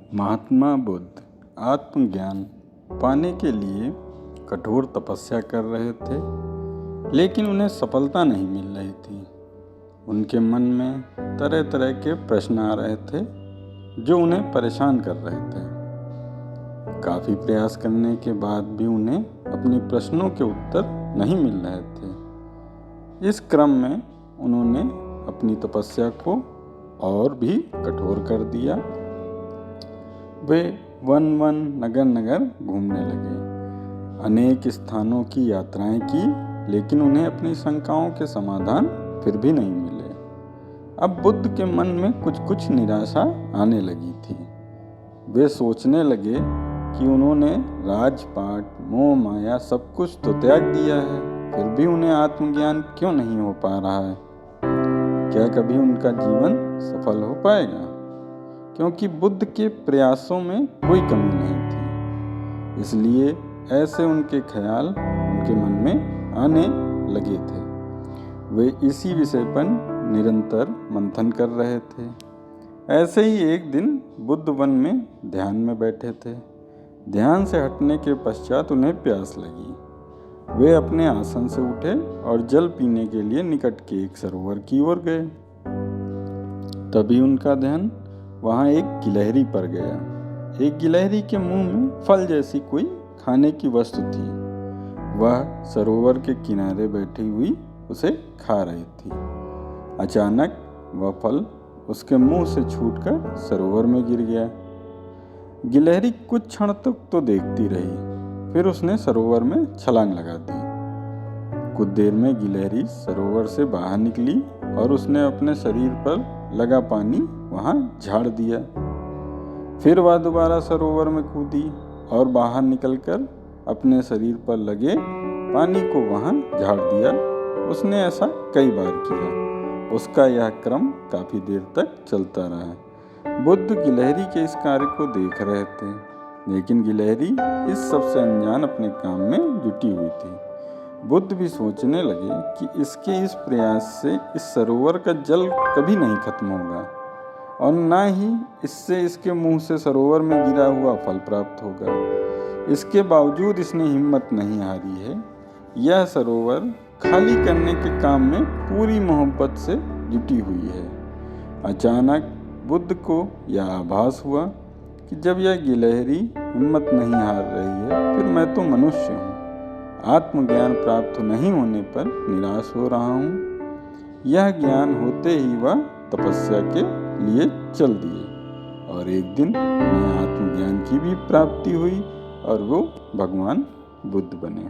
महात्मा बुद्ध आत्मज्ञान पाने के लिए कठोर तपस्या कर रहे थे, लेकिन उन्हें सफलता नहीं मिल रही थी। उनके मन में तरह तरह के प्रश्न आ रहे थे जो उन्हें परेशान कर रहे थे। काफ़ी प्रयास करने के बाद भी उन्हें अपने प्रश्नों के उत्तर नहीं मिल रहे थे। इस क्रम में उन्होंने अपनी तपस्या को और भी कठोर कर दिया। वे वन नगर नगर घूमने लगे, अनेक स्थानों की यात्राएं की, लेकिन उन्हें अपनी शंकाओं के समाधान फिर भी नहीं मिले। अब बुद्ध के मन में कुछ निराशा आने लगी थी। वे सोचने लगे कि उन्होंने राजपाट, मोह माया सब कुछ तो त्याग दिया है, फिर भी उन्हें आत्मज्ञान क्यों नहीं हो पा रहा है। क्या कभी उनका जीवन सफल हो पाएगा? क्योंकि बुद्ध के प्रयासों में कोई कमी नहीं थी, इसलिए ऐसे उनके ख्याल उनके मन में आने लगे थे। वे इसी विषय पर निरंतर मंथन कर रहे थे। ऐसे ही एक दिन बुद्ध वन में ध्यान में बैठे थे। ध्यान से हटने के पश्चात उन्हें प्यास लगी। वे अपने आसन से उठे और जल पीने के लिए निकट के एक सरोवर की ओर गए। तभी उनका ध्यान वहाँ एक गिलहरी पर गया। एक गिलहरी के मुंह में फल जैसी कोई खाने की वस्तु थी। वह सरोवर के किनारे बैठी हुई उसे खा रही थी। अचानक वह फल उसके मुंह से छूटकर सरोवर में गिर गया। गिलहरी कुछ क्षण तक तो देखती रही, फिर उसने सरोवर में छलांग लगा दी। कुछ देर में गिलहरी सरोवर से बाहर निकली और उसने अपने शरीर पर लगा पानी वहाँ झाड़ दिया। फिर वह दोबारा सरोवर में कूदी और बाहर निकलकर अपने शरीर पर लगे पानी को वहाँ झाड़ दिया। उसने ऐसा कई बार किया। उसका यह क्रम काफ़ी देर तक चलता रहा। बुद्ध गिलहरी के इस कार्य को देख रहे थे, लेकिन गिलहरी इस सबसे अनजान अपने काम में जुटी हुई थी। बुद्ध भी सोचने लगे कि इसके इस प्रयास से इस सरोवर का जल कभी नहीं खत्म होगा और ना ही इससे इसके मुंह से सरोवर में गिरा हुआ फल प्राप्त होगा। इसके बावजूद इसने हिम्मत नहीं हारी है। यह सरोवर खाली करने के काम में पूरी मोहब्बत से जुटी हुई है। अचानक बुद्ध को यह आभास हुआ कि जब यह गिलहरी हिम्मत नहीं हार रही है, फिर मैं तो मनुष्य हूँ। आत्मज्ञान प्राप्त नहीं होने पर निराश हो रहा हूँ। यह ज्ञान होते ही वह तपस्या के लिए चल दिए और एक दिन उन्हें आत्मज्ञान की भी प्राप्ति हुई और वो भगवान बुद्ध बने।